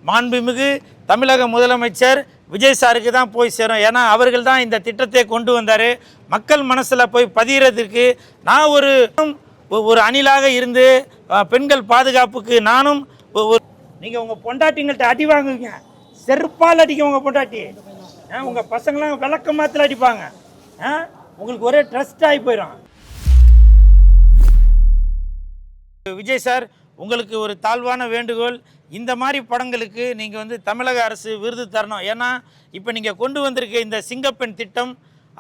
மாண்புமிகு தமிழக முதலமைச்சர் விஜய் சாருக்கு தான் போய் சேரும். ஏன்னா அவர்கள் தான் இந்த திட்டத்தை கொண்டு வந்தார். மக்கள் மனசில் போய் பதிகிறதுக்கு நான் ஒரு அணிலாக இருந்து பெண்கள் பாதுகாப்புக்கு நானும் நீங்கள் உங்கள் பொண்டாட்டிங்கள்ட்ட அடி வாங்குவீங்க, செருப்பால் அடிக்க உங்கள் பொண்டாட்டி, உங்கள் பசங்களாம் விளக்க மாத்திர அடிப்பாங்க, உங்களுக்கு ஒரே ட்ரஸ்ட் ஆகி போயிடும். விஜய் சார், உங்களுக்கு ஒரு தாழ்வான வேண்டுகோள், இந்த மாதிரி படங்களுக்கு நீங்கள் தமிழக அரசு விருது தரணும். ஏன்னா இப்போ நீங்கள் கொண்டு வந்திருக்க இந்த சிங்கப்பெண் திட்டம்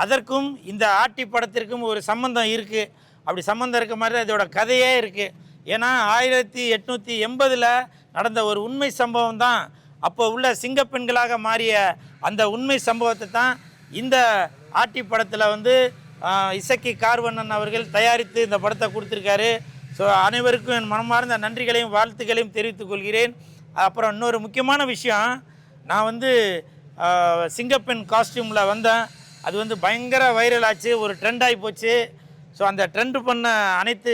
அதற்கும் இந்த ஆட்டி படத்திற்கும் ஒரு சம்பந்தம் இருக்குது. அப்படி சம்பந்தம் இருக்க மாதிரி இதோட கதையே இருக்குது. ஏன்னா 1880 நடந்த ஒரு உண்மை சம்பவம் தான் அப்போ உள்ள சிங்கப்பெண்களாக மாறிய அந்த உண்மை சம்பவத்தை தான் இந்த ஆட்டி படத்தில் இசக்கி கார்வண்ணன் அவர்கள் தயாரித்து இந்த படத்தை கொடுத்துருக்காரு. ஸோ அனைவருக்கும் என் மனமார்ந்த நன்றிகளையும் வாழ்த்துக்களையும் தெரிவித்துக் கொள்கிறேன். அப்புறம் இன்னொரு முக்கியமான விஷயம், நான் சிங்கப்பெண் காஸ்டியூமில் வந்தேன். அது பயங்கர வைரல் ஆச்சு, ஒரு ட்ரெண்ட் ஆகி போச்சு. ஸோ அந்த ட்ரெண்டு பண்ண அனைத்து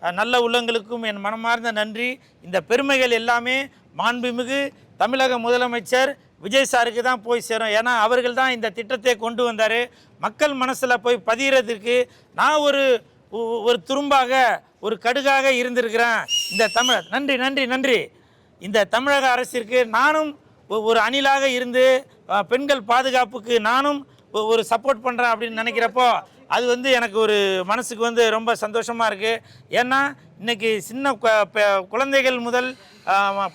நல்ல உள்ளங்களுக்கும் என் மனமார்ந்த நன்றி. இந்த பெருமைகள் எல்லாமே மாண்புமிகு தமிழக முதலமைச்சர் விஜய் சாருக்கு தான் போய் சேரும். ஏன்னா அவர்கள் தான் இந்த திட்டத்தை கொண்டு வந்தார். மக்கள் மனசில் போய் பதிகிறதுக்கு நான் ஒரு துரும்பாக ஒரு கடுகாக இருந்திருக்கிறேன். இந்த நன்றி நன்றி நன்றி. இந்த தமிழக அரசிற்கு நானும் ஒரு அணிலாக இருந்து பெண்கள் பாதுகாப்புக்கு நானும் ஒரு சப்போர்ட் பண்ணுறேன் அப்படின்னு நினைக்கிறப்போ அது எனக்கு ஒரு மனசுக்கு ரொம்ப சந்தோஷமாக இருக்குது. ஏன்னா இன்றைக்கி சின்ன குழந்தைகள் முதல்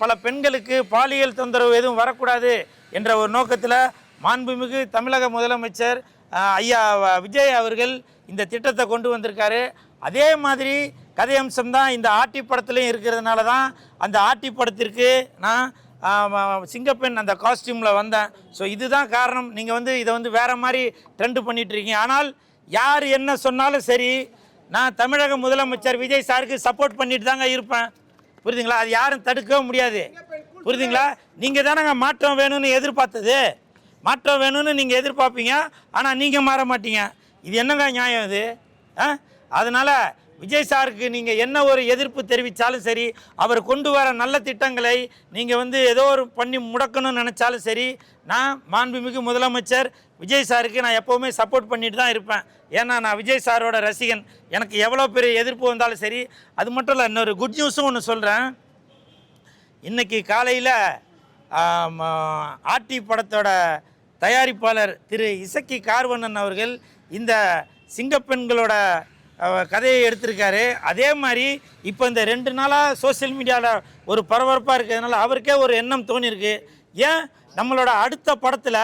பல பெண்களுக்கு பாலியல் தொந்தரவு எதுவும் வரக்கூடாது என்ற ஒரு நோக்கத்தில் மாண்புமிகு தமிழக முதலமைச்சர் ஐயா விஜய் அவர்கள் இந்த திட்டத்தை கொண்டு வந்திருக்காரு. அதே மாதிரி கதை அம்சம்தான் இந்த ஆட்டி படத்துலையும் இருக்கிறதுனால தான் அந்த ஆட்டி படத்திற்கு நான் சிங்கப்பெண் அந்த காஸ்டியூமில் வந்தேன். ஸோ இதுதான் காரணம். நீங்கள் இதை வேறு மாதிரி ட்ரெண்டு பண்ணிகிட்ருக்கீங்க. ஆனால் யார் என்ன சொன்னாலும் சரி, நான் தமிழக முதலமைச்சர் விஜய் சாருக்கு சப்போர்ட் பண்ணிட்டு தாங்க இருப்பேன். புரியுதுங்களா? அது யாரும் தடுக்கவும் முடியாது. புரியுதுங்களா? நீங்கள் தானேங்க மாற்றம் வேணும்னு எதிர்பார்த்தது. மாற்றம் வேணும்னு நீங்கள் எதிர்பார்ப்பீங்க, ஆனால் நீங்கள் மாற மாட்டீங்க. இது என்னங்க நியாயம் இது? அதனால் விஜய் சாருக்கு நீங்கள் என்ன ஒரு எதிர்ப்பு தெரிவித்தாலும் சரி, அவர் கொண்டு வர நல்ல திட்டங்களை நீங்கள் ஏதோ ஒரு பண்ணி முடக்கணும்னு நினச்சாலும் சரி, நான் மாண்புமிகு முதலமைச்சர் விஜய் சாருக்கு நான் எப்போவுமே சப்போர்ட் பண்ணிட்டு தான் இருப்பேன். ஏன்னா நான் விஜய் சாரோட ரசிகன். எனக்கு எவ்வளோ பெரிய எதிர்ப்பு வந்தாலும் சரி. அது மட்டும் இல்லை, இன்னொரு குட் நியூஸும் ஒன்று சொல்கிறேன். இன்றைக்கி காலையில் ஆட்டி படத்தோட தயாரிப்பாளர் திரு இசக்கி கார்வண்ணன் அவர்கள் இந்த சிங்கப்பெண்களோட கதையை எடுத்திருக்காரு. அதே மாதிரி இப்போ இந்த 2 நாளாக சோசியல் மீடியாவில் ஒரு பரபரப்பாக இருக்கிறதுனால அவருக்கே ஒரு எண்ணம் தோணியிருக்கு. ஏன் நம்மளோட அடுத்த படத்தில்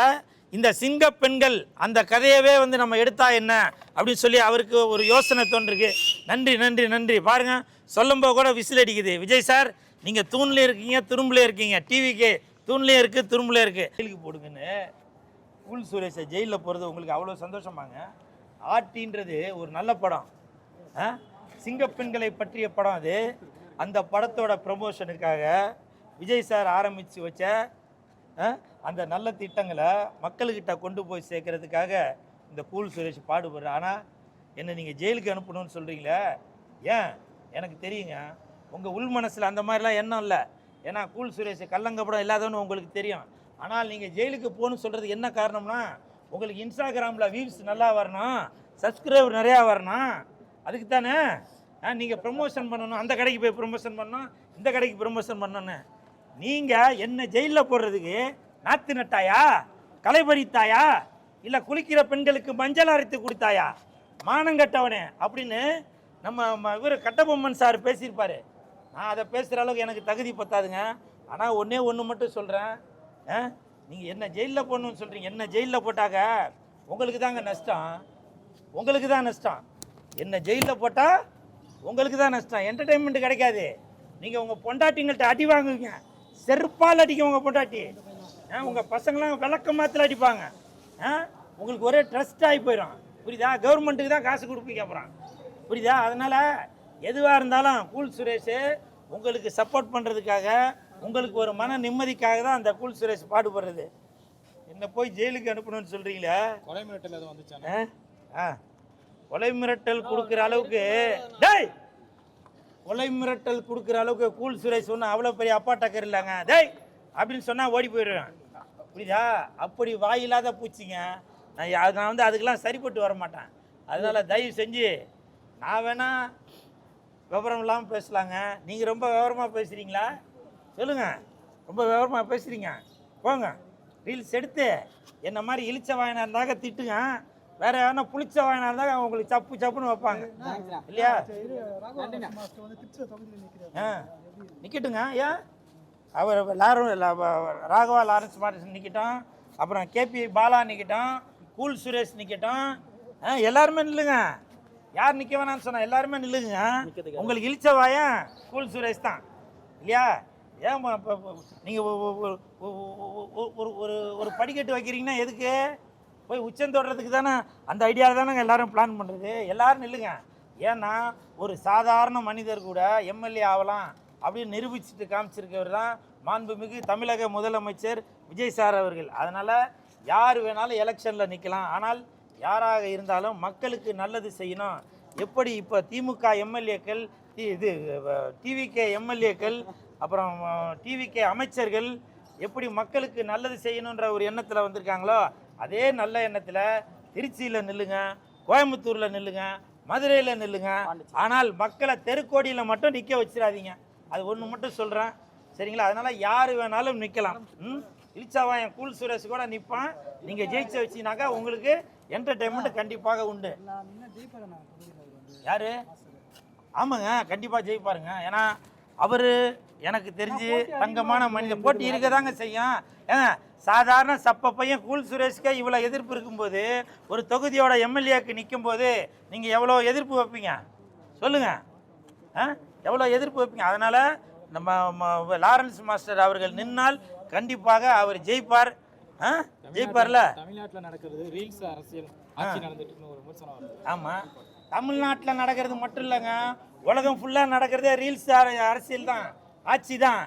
இந்த சிங்கப்பெண்கள் அந்த கதையவே நம்ம எடுத்தா என்ன அப்படின்னு சொல்லி அவருக்கு ஒரு யோசனை தோன்றிருக்கு. நன்றி நன்றி நன்றி. பாருங்கள், சொல்லும்போது கூட விசில் அடிக்குது. விஜய் சார், நீங்கள் தூண்லேயே இருக்கீங்க, துரும்புலேயே இருக்கீங்க. டிவிக்கு தூண்லேயே இருக்குது, துரும்புலேயே இருக்குது. ஜெயிலுக்கு போடுங்கன்னு கூல் சுரேஷை ஜெயிலில் போகிறது உங்களுக்கு அவ்வளோ சந்தோஷமாங்க? ஆட்டின்றது ஒரு நல்ல படம், சிங்கப்பெண்களை பற்றிய படம். அது அந்த படத்தோட ப்ரமோஷனுக்காக விஜய் சார் ஆரம்பித்து வச்ச அந்த நல்ல திட்டங்களை மக்கள்கிட்ட கொண்டு போய் சேர்க்கறதுக்காக இந்த கூல் சுரேஷ் பாடுபடுற. ஆனால் என்னை நீங்கள் ஜெயிலுக்கு அனுப்பணும்னு சொல்கிறீங்களே, ஏன்? எனக்கு தெரியுங்க, உங்கள் உள் மனசில் அந்த மாதிரிலாம் எண்ணம் இல்லை. ஏன்னா கூல் சுரேஷ் கள்ளங்கப்படம் இல்லாதவன்னு உங்களுக்கு தெரியும். ஆனால் நீங்கள் ஜெயிலுக்கு போகணும்னு சொல்கிறது என்ன காரணம்னா, உங்களுக்கு இன்ஸ்டாகிராமில் வியூஸ் நல்லா வரணும், சப்ஸ்கிரைபர் நிறையா வரணும், அதுக்கு தானே நீங்கள் ப்ரமோஷன் பண்ணணும். அந்த கடைக்கு போய் ப்ரமோஷன் பண்ணணும், இந்த கடைக்கு ப்ரமோஷன் பண்ணணுன்னு. நீங்கள் என்ன ஜெயிலில் போடுறதுக்கு நாற்று நட்டாயா, களை பறித்தாயா, இல்லை குளிக்கிற பெண்களுக்கு மஞ்சள் அரைத்து கொடுத்தாயா? மானங்கட்டவனே அப்படின்னு நம்ம இவர் கட்டபொம்மன் சார் பேசியிருப்பார். நான் அதை பேசுகிற அளவுக்கு எனக்கு தகுதி பத்தாதுங்க. ஆனால் ஒன்று மட்டும் சொல்கிறேன், நீங்கள் என்ன ஜெயிலில் போடணும்னு சொல்கிறீங்க. என்ன ஜெயிலில் போட்டாக்க உங்களுக்கு தாங்க நஷ்டம், உங்களுக்கு தான் நஷ்டம். என்ன ஜெயிலில் போட்டால் உங்களுக்கு தான் நஷ்டம், என்டர்டெயின்மெண்ட் கிடைக்காது. நீங்கள் உங்கள் பொண்டாட்டிங்கள்ட்ட அடி வாங்குவீங்க, செருப்பால் அடிக்க உங்கள் பொண்டாட்டி, உங்கள் பசங்களாம் விளக்க மாத்திர அடிப்பாங்க, உங்களுக்கு ஒரே ட்ரஸ்ட் ஆகி போயிடும். புரியுதா? கவர்மெண்ட்டுக்கு தான் காசு கொடுப்பீங்க அப்புறம். புரியுதா? அதனால் எதுவாக இருந்தாலும் கூல் சுரேஷ் உங்களுக்கு சப்போர்ட் பண்ணுறதுக்காக, உங்களுக்கு ஒரு மன நிம்மதிக்காக தான் அந்த கூல் சுரேஷ் பாடுபடுறது. என்ன போய் ஜெயிலுக்கு அனுப்பணும்னு சொல்கிறீங்களா? கொலை மிரட்டல் எதுவும் வந்துச்சானே? கொலை மிரட்டல் கொடுக்குற அளவுக்கு கொலை மிரட்டல் கொடுக்குற அளவுக்கு கூல் சுரேஷ் ஒன்றும் அவ்வளோ பெரிய அப்பா டக்கர் இல்லைங்க. அப்படின்னு சொன்னால் ஓடி போயிடுவேன். புரியுதா? அப்படி வாயில்லாத பூச்சிங்க. நான் வந்து அதுக்கெல்லாம் சரிப்பட்டு வர மாட்டேன். அதனால் தயவு செஞ்சு நான் வேணால் விவரம் இல்லாமல் பேசலாங்க. நீங்கள் ரொம்ப விவரமாக பேசுகிறீங்களா? சொல்லுங்கள். ரொம்ப விவரமாக பேசுகிறீங்க. போங்க ரீல்ஸ் எடுத்து என்ன மாதிரி இழிச்ச வாயினா இருந்தாக்க திட்டுங்க. வேறு யாருன்னா புளிச்ச வாயினா இருந்தால் உங்களுக்கு சப்பு சப்புன்னு வைப்பாங்க இல்லையா? நிற்கட்டுங்க. ஏன் அவர் ராகவா லாரன்ஸ் மார்டின் நிற்கட்டும், அப்புறம் கேபி பாலா நிற்கட்டும், கூல் சுரேஷ் நிற்கட்டும், எல்லாருமே நில்லுங்க. யார் நிற்க வேணான்னு சொன்னால் எல்லாருமே நில்லுங்க. உங்களுக்கு இழிச்ச வாயன் கூல் சுரேஷ் தான் இல்லையா? ஏன் நீங்கள் ஒரு படிக்கட்டு வைக்கிறீங்கன்னா எதுக்கு? போய் உச்சம் தொடுறதுக்கு தானே. அந்த ஐடியாவில் தானே எல்லாரும் பிளான் பண்ணுறது. எல்லோரும் நில்லுங்க. ஏன்னா ஒரு சாதாரண மனிதர் கூட எம்எல்ஏ ஆகலாம் அப்படின்னு நிரூபிச்சுட்டு காமிச்சிருக்கவர் தான் மாண்புமிகு தமிழக முதலமைச்சர் விஜய் சார் அவர்கள். அதனால் யார் வேணாலும் எலெக்ஷனில் நிற்கலாம். ஆனால் யாராக இருந்தாலும் மக்களுக்கு நல்லது செய்யணும். எப்படி இப்போ திமுக எம்எல்ஏக்கள், இது டிவிகே எம்எல்ஏக்கள், அப்புறம் டிவிகே அமைச்சர்கள் எப்படி மக்களுக்கு நல்லது செய்யணுன்ற ஒரு எண்ணத்தில் வந்திருக்காங்களோ, அதே நல்ல எண்ணத்தில் திருச்சியில் நில்லுங்க, கோயம்புத்தூரில் நில்லுங்க, மதுரையில் நில்லுங்க. ஆனால் மக்களை தெருக்கோடியில் மட்டும் நிற்க வச்சிடாதீங்க. அது ஒன்று மட்டும் சொல்கிறேன், சரிங்களா? அதனால் யார் வேணாலும் நிற்கலாம். இழிச்சாவா என் கூல் சுரேஷ் கூட நிற்பான். நீங்கள் ஜெயிச்சு வச்சினாக்கா உங்களுக்கு என்டர்டெயின்மெண்ட் கண்டிப்பாக உண்டு. யார்? ஆமாங்க, கண்டிப்பாக ஜெயிப்பாருங்க. ஏன்னா அவர் எனக்கு தெரிஞ்சு தங்கமான மனிதன். போட்டி இருக்க தாங்க செய்யும். ஏங்க சாதாரண சப்ப பையன் கூல் சுரேஷ்கே இவ்வளோ எதிர்ப்பு இருக்கும்போது ஒரு தொகுதியோட எம்எல்ஏக்கு நிற்கும் போது நீங்கள் எவ்வளோ எதிர்ப்பு வைப்பீங்க சொல்லுங்கள்? எவ்வளோ எதிர்ப்பு வைப்பீங்க? அதனால் நம்ம லாரன்ஸ் மாஸ்டர் அவர்கள் நின்னால் கண்டிப்பாக அவர் ஜெயிப்பார். ஜெயிப்பார்ல. தமிழ்நாட்டில் நடக்கிறது ரீல்ஸ் அரசியல் ஆட்சி நடந்துட்டு ஒரு விமர்சனம் வருது. ஆமாம், தமிழ்நாட்டில் நடக்கிறது மட்டும் இல்லைங்க, உலகம் ஃபுல்லாக நடக்கிறதே ரீல்ஸ் அரசியல் தான், ஆட்சி தான்.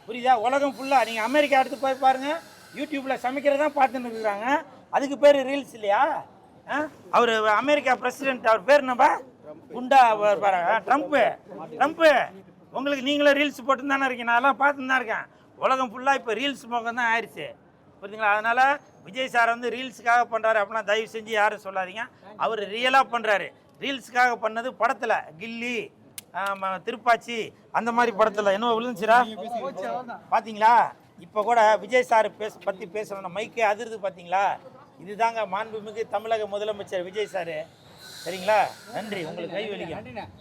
புரியுதா? உலகம் ஃபுல்லாக நீங்கள் அமெரிக்கா எடுத்து போய் பாருங்கள், யூடியூப்பில் சமைக்கிறதான் பார்த்துன்னு இருக்கிறாங்க. அதுக்கு பேர் ரீல்ஸ் இல்லையா? அவர் அமெரிக்கா பிரசிடென்ட், அவர் பேர் என்னப்பா? குண்டா ட்ரம்ப்பு. உங்களுக்கு நீங்களே ரீல்ஸ் போட்டு தானே இருக்கீங்க, நான்லாம் பார்த்துன்னு தான் இருக்கேன். உலகம் ஃபுல்லாக இப்போ ரீல்ஸ் முகம் தான் ஆயிடுச்சு. புரியுதுங்களா? அதனால் விஜய் சார் வந்து ரீல்ஸுக்காக பண்ணுறாரு அப்படின்னா தயவு செஞ்சு யாரும் சொல்லாதீங்க. அவர் ரியலாக பண்ணுறாரு. ரீல்ஸுக்காக பண்ணது படத்தில் கில்லி, திருப்பாச்சி அந்த மாதிரி படத்தில் என்ன விழுந்துச்சுரா பார்த்தீங்களா? இப்போ கூட விஜய் சார் பற்றி பேசணும், மைக்கே அதிர்ந்து பார்த்தீங்களா? இதுதாங்க மாண்புமிகு தமிழக முதலமைச்சர் விஜய் சார். சரிங்களா? நன்றி. உங்களுக்கு கை வலிக்கும்.